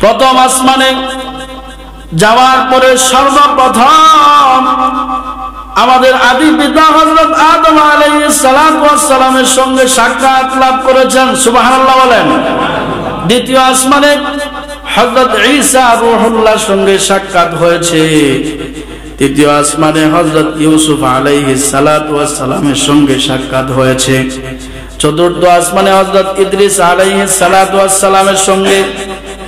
প্রথম আসমানে যাওয়ার পরে সর্বপ্রথম আমাদের আদি পিতা হযরত আদম আলাইহিস সালাতু ওয়াস সালামের সঙ্গে সাক্ষাৎ লাভ করেছেন, সুবহানাল্লাহ বলেন। দ্বিতীয় আসমানে হযরত ঈসা রূহুল্লাহর সঙ্গে সাক্ষাৎ হয়েছে। তৃতীয় আসমানে হযরত ইউসুফ আলাইহিস সালাতু ওয়াস সালামের সঙ্গে সাক্ষাৎ হয়েছে। চতুর্থ আসমানে হযরত ইদ্রিস আলাইহিস সালাতু ওয়াস সালামের সঙ্গে।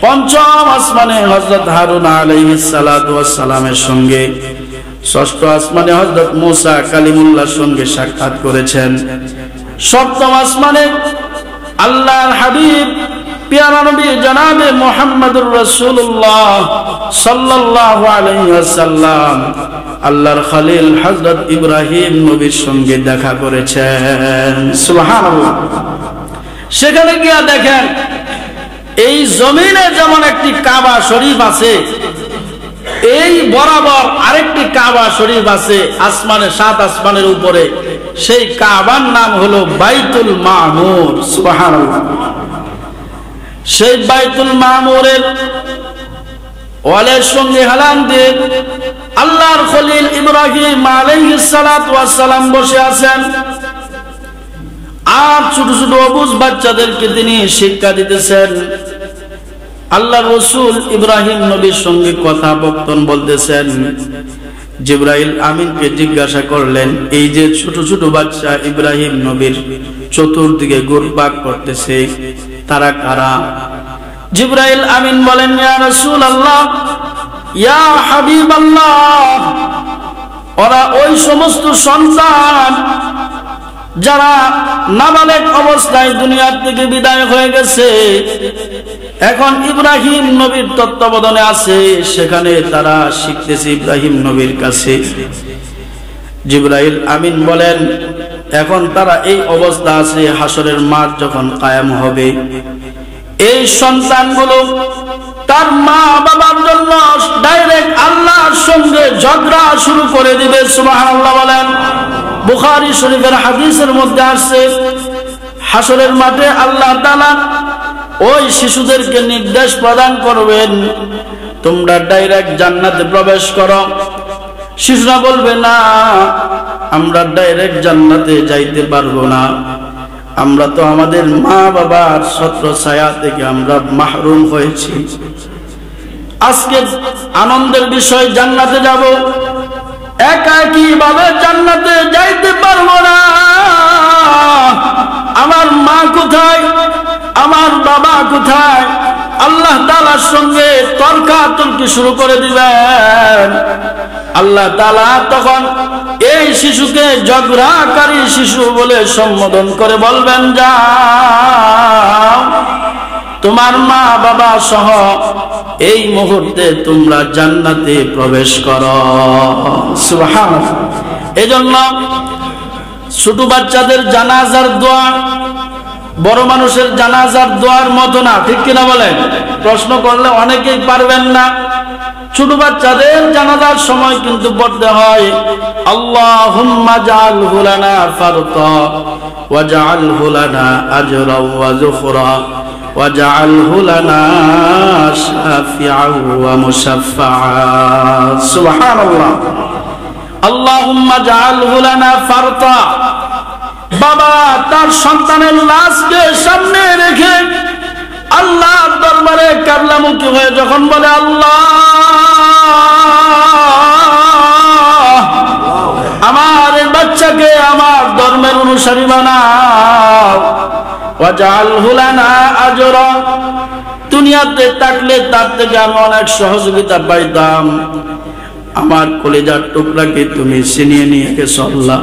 পঞ্চম আসমানে হযরত হারুন আলাইহিস সালাতু ওয়াস সালামের সঙ্গে। ষষ্ঠ আসমানে হযরত মুসা কালিমুল্লাহর সঙ্গে সাক্ষাৎ করেছেন। সপ্তম আসমানে আল্লাহর হাবিব প্যারা নবী জনাবে মুহাম্মদুর রাসূলুল্লাহ সাল্লাল্লাহু আলাইহি ওয়াসাল্লাম আল্লাহর খলিল হযরত ইব্রাহিম নবীর সঙ্গে দেখা করেছেন, সুবহানাল্লাহ। সেখানে গিয়া দেখেন এই জমিনে যেমন একটি কাবা শরীফ আছে, এই বরাবর আরেকটি কাবা শরীফ আছে আসমানে, 7 আসমানের উপরে। সেই কাবার নাম হলো বাইতুল মামুর, সুবহানাল্লাহ। সেই বাইতুল মামুরের ওয়ালের সঙ্গে হেলান দিয়ে আল্লাহর খলিল ইব্রাহিম আলাইহিস সালাতু ওয়াস সালাম বসে আছেন। আর ছোট ছোট অবুঝ বাচ্চাদেরকে তিনি শিক্ষা দিতেছেন। আল্লাহর রাসূল ইব্রাহিম নবীর সঙ্গে কথাবার্তা বলতেছেন। জিবরাইল আমিনকে জিজ্ঞাসা করলেন, এই যে ছোট ছোট বাচ্চা ইব্রাহিম নবীর চতুর্দিকে ঘুরপাক করতেছে, তারা কারা? জিবরাইল আমিন বলেন, ইয়া রাসূলুল্লাহ, ইয়া হাবিবাল্লাহ, ওরা ওই সমস্ত সন্তান যারা নাবালেগ অবস্থায় দুনিয়ার থেকে বিদায় হয়ে গেছে, এখন ইব্রাহিম নবীর তত্ত্বাবধানে আছে, সেখানে তারা শিখতেছে ইব্রাহিম নবীর কাছে। জিবরাইল আমিন বলেন, এখন তারা এই অবস্থা আছে, হাসরের মাঠ যখন কায়েম হবে, এই সন্তানগুলো তার মা বাবার জন্য ডাইরেক্ট আল্লাহর সঙ্গে ঝগড়া শুরু করে দিবে, সুবহানাল্লাহ বলেন। বুখারী শরীফের হাদিসের মধ্যে আসছে, হাসরের মাঠে আল্লাহ তাআলা ওই শিশুদেরকে নির্দেশ প্রদান করবেন, তোমরা ডাইরেক্ট জান্নাতে প্রবেশ করো। শিশুরা বলবে, না, আমরা ডাইরেক্ট জান্নাতে যাইতে পারবো না, আমরা তো আমাদের মা বাবার ছত্র ছায়া থেকে আমরা মাহরুম হয়েছি। আজকে আনন্দের বিষয়, জান্নাতে যাব, একাকী ভাবে জান্নাতে যাইতে পারবো না। আমার মা কোথায়, আমার বাবা কোথায়? আল্লাহ তাআলার সঙ্গে তর্কাতর্কি শুরু করে দিবেন। আল্লাহ তাআলা তখন এই শিশুকে ঝগড়াকারী শিশু বলে সম্বোধন করে বলবেন, যাও, তোমার মা বাবা সহ এই মুহূর্তে তোমরা জান্নাতে প্রবেশ করো, সুবহানাল্লাহ। এজন্য ছোট বাচ্চাদের জানাজার দোয়া বড় মানুষের জানাজার দোয়ার মতো না, ঠিক কিনা বলেন? প্রশ্ন করলে অনেকেই পারবেন না। ছোট বাচ্চাদের জানাজার সময় কিন্তু পড়তে হয়, আল্লাহুম্মা জাআলহু লানা ফারতা ওয়া জাআলহু লানা আজরা ওয়া যুখরা ওয়া জাআলহু লানা শাফিআন ওয়া মুশাফফাআ, সুবহানাল্লাহ। আল্লাহুম্মা জাআলহু লানা ফারতা, বাবা তার সন্তানের লাশকে সামনে রেখে আল্লাহর দরবারে কাবলামুখী হয়ে যখন বলে, আল্লাহ আমার এই বাচ্চাকে আমার ধর্মের অনুসারী বানাও, ওয়াজআলহু লানা আজরা, দুনিয়াতে থাকলে তার থেকে আমি অনেক সহযোগিতা পাইতাম, আমার কলিজার টুকরাকে তুমি ছিনিয়ে নিয়ে গেছো আল্লাহ,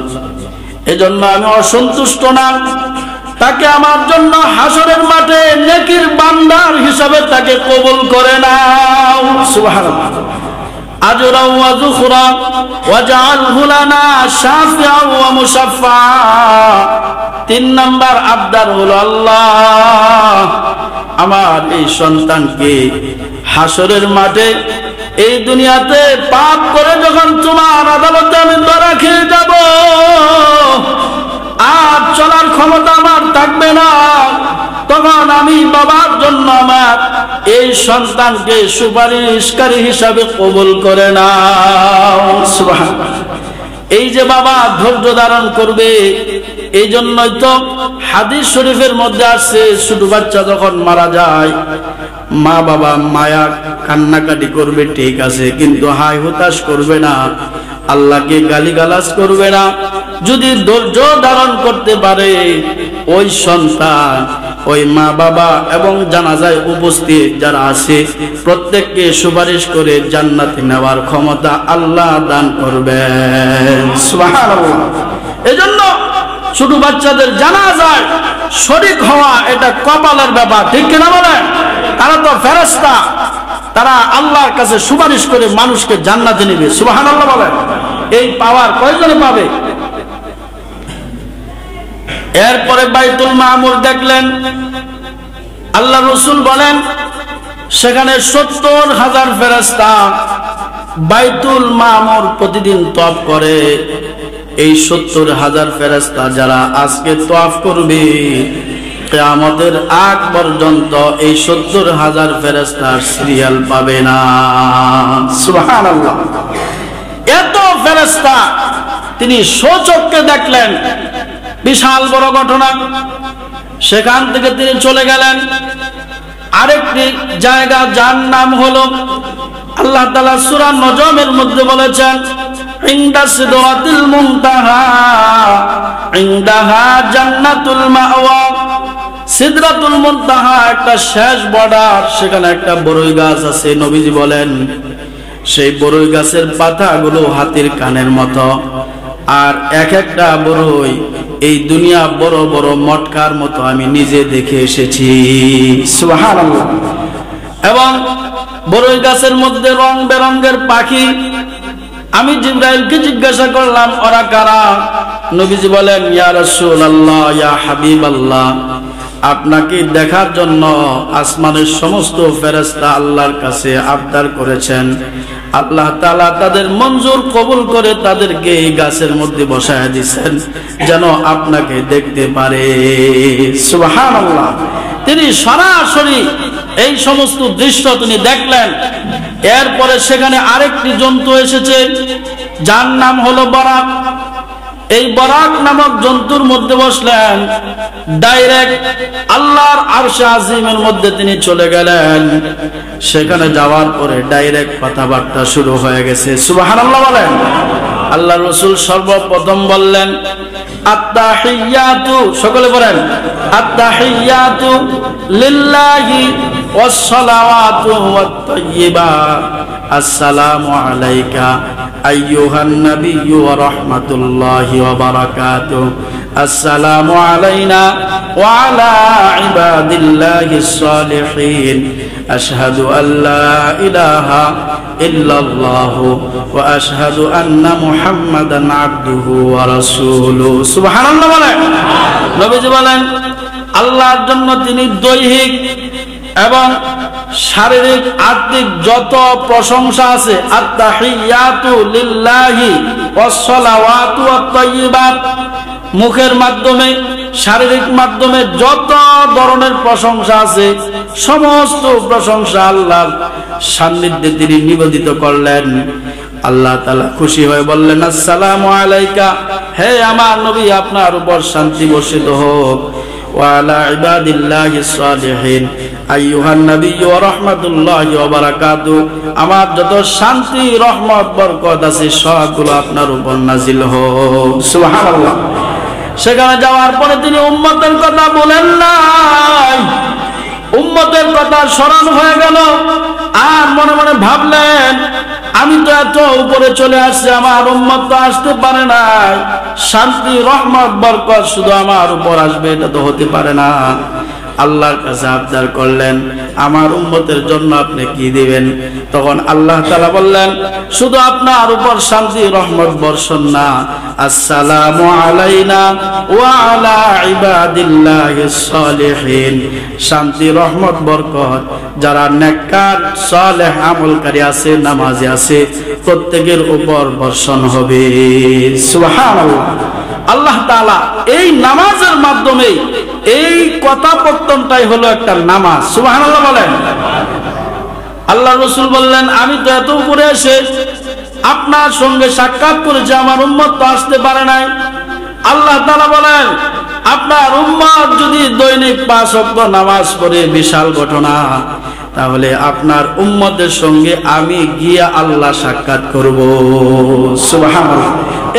এজন্য আমি অসন্তুষ্ট না, তাকে আমার জন্য হাসরের মাঠে নেকির বান্দার হিসাবে তাকে কবুল করে নাও, সুবহানাল্লাহ। আজরা ওয়া যুখরা ওয়াজআলহু লানা শাফিআ ওয়া মুশাফফা। 3 নাম্বার আবদার হলো, আল্লাহ আমার এই সন্তানকে হাসরের মাঠে এই দুনিয়াতে পাপ করে যখন তোমার আদালতে আমি ধরা খেয়ে যাব, আর চলার ক্ষমতা আমার থাকবে না, তখন আমি বাবার জন্য আমার এই সন্তানকে সুপারিশকারী হিসাবে কবুল করে নাও। সুবহানাল্লাহ। এই যে বাবা ধৈর্য ধারণ করবে, এই জন্যই তো হাদিস শরীফের মধ্যে আসছে ছোট বাচ্চা যখন মারা যায় মা বাবা মায়া কান্নাকাটি করবে, ঠিক আছে, কিন্তু হাই হতাশ করবে না, আল্লাহকে গালিগালাজ করবে না। যদি ধৈর্য ধারণ করতে পারে ওই সন্তান, ওই মা বাবা এবং জানাজায় উপস্থিত যারা আছে প্রত্যেককে সুপারিশ করে জান্নাতে নেওয়ার ক্ষমতা আল্লাহ দান করবেন। সুবহানাল্লাহ। এজন্য ছোট বাচ্চাদের জানাজায় শরীক হওয়া এটা কপালের ব্যাপার, ঠিক কিনা বলেন? তারা তো ফেরেশতা, তারা আল্লাহর কাছে সুপারিশ করে মানুষকে জান্নাতে নেবে। সুবহানাল্লাহ বলেন। এই পাওয়ার কয়জনে পাবে? এরপরে বাইতুল মামুর দেখলেন, আল্লাহ রাসূল বলেন সেখানে ৭০,০০০ ফেরেশতা বাইতুল মামুর প্রতিদিন তওয়াফ করে। এই ৭০,০০০ ফেরেশতা যারা আজকে তওয়াফ করবে কিয়ামতের আগ পর্যন্ত এই ৭০,০০০ ফেরেশতার সিরিয়াল পাবে না। সুবহানাল্লাহ। এত ফেরেশতা তিনি স্বচক্ষে দেখলেন, বিশাল বড় ঘটনা। সেখান থেকে তিনি চলে গেলেন আরেকটি জায়গা, যার নাম হলো আল্লাহ তাআলা সূরা নজমের মধ্যে বলেছেন ইনদা সিদরাতিল মুনতাহা ইনদাহা জান্নাতুল মাওয়া। সিদরাতুল মুনতাহা একটা শেষ বর্ডার, সেখানে একটা বড়ই গাছ আছে। নবীজি বলেন সেই বড়ই গাছের পাতাগুলো হাতির কানের মতো, আর এক একটা বড়ই এই দুনিয়া বড় বড় মটকার মতো আমি নিজে দেখে এসেছি। সুবহানাল্লাহ। এবং বড়ই গাছের মধ্যে রং বেরঙের পাখি। আমি জিবরাইলকে জিজ্ঞাসা করলাম ওরা কারা? নবীজি বলেন ইয়া রাসূলুল্লাহ, ইয়া হাবিবাল্লাহ, আপনাকে দেখার জন্য আসমানের সমস্ত ফেরেশতা আল্লাহর কাছে আবদার করেছেন। আল্লাহ তাআলা তাদের মঞ্জুর কবুল করে তাদেরকে এই গাছের মধ্যে বসায় দিয়েছেন যেন আপনাকে দেখতে পারে। সুবহানাল্লাহ। তিনি সরাসরি এই সমস্ত দৃশ্য তিনি দেখলেন। এরপরে সেখানে আরেকটি জন্তু এসেছে যার নাম হলো বরাক। এই বরাক নামক জন্তুর মধ্যে বসলেন, ডাইরেক্ট আল্লাহর আরশে আজিমের মধ্যে তিনি চলে গেলেন। সেখানে যাওয়ার পরে ডাইরেক্ট কথাবার্তা শুরু হয়ে গেছে। সুবহানাল্লাহ বলেন। আল্লাহ রাসূল সর্বপ্রথম বললেন আত্তাহিয়াতু, সকলে বলেন আত্তাহিয়াতু লিল্লাহি ওয়াস সালাওয়াতু ওয়াত তাইয়্যিবাত, আসসালামু আলাইকা আইয়ুহান নাবিয়্যু ওয়া রাহমাতুল্লাহি ওয়া বারাকাতুহু, আসসালামু আলাইনা ওয়া আলা ইবাদিল্লাহিস সালিহিন, আশহাদু আল্লা ইলাহা ইল্লাল্লাহু ওয়া আশহাদু আন্না মুহাম্মাদান আবদুহু ওয়া রাসূলুহু। সুবহানাল্লাহ বলেন। নবীজি বলেন আল্লাহর জন্য তিনি দৈহিক এবং শারীরিক আত্মিক যত প্রশংসা আছে, আত্তাহিয়াতু লিল্লাহি ওয়াস সালাওয়াতু ওয়াত তাইয়্যিবাত, মুখের মাধ্যমে শারীরিক মাধ্যমে যত ধরনের প্রশংসা আছে সমস্ত প্রশংসা আল্লাহর সান্নিধ্যে তিনি নিবেদিত করলেন। আল্লাহ তাআলা খুশি হয়ে বললেন আসসালামু আলাইকা, হে আমার নবী আপনার উপর শান্তি বর্ষিত হোক, ওয়া আলা ইবাদিল্লাহিস সালিহিন আইয়ুহান নাবিয়্যু ওয়া রাহমাতুল্লাহি ওয়া বারাকাতুহু, আমার যত শান্তি রহমত বরকত আছে সবগুলো আপনার উপর নাজিল হোক। সুবহানাল্লাহ। সেখানে যাওয়ার পরে তিনি উম্মতের কথা বলেন নাই, উম্মতের কথা স্মরণ হয়ে গেল। আর মনে মনে ভাবলেন আমি তো এত উপরে চলে আসছি, আমার উম্মত তো আসতে পারে না, শান্তি রহমত বরকত শুধু আমার উপর আসবে এটা তো হতে পারে না। আল্লাহর কাছে আবদার করলেন আমার উম্মতের জন্য আপনি কি দিবেন? তখন আল্লাহ তাআলা বললেন শুধু আপনার উপর শান্তি রহমত বর্ষণ না, আসসালামু আলাইনা ওয়া আলা ইবাদিল্লাহিস সালিহিন, শান্তি রহমত বরকত যারা নেককার সালেহ আমলকারী আছে, নামাজি আছে, প্রত্যেকের উপর বর্ষণ হবে। সুবহানাল্লাহ। আল্লাহ তাআলা এই নামাজের মাধ্যমে, এই কথাপত্তনটাই হলো একটা নামাজ। সুবহানাল্লাহ বলেন। আল্লাহ রাসূল বললেন, আমি তো এত উপরে এসে আপনার সঙ্গে সাক্ষাৎ করেছি, আমার উম্মত তো আসতে পারে নাই। আল্লাহ তাআলা বলেন, আপনার উম্মত যদি দৈনিক 5 ওয়াক্ত নামাজ পড়ে, বিশাল ঘটনা, তাহলে আপনার উম্মতের সঙ্গে আমি গিয়ে আল্লাহ সাক্ষাৎ করব। সুবহানাল্লাহ।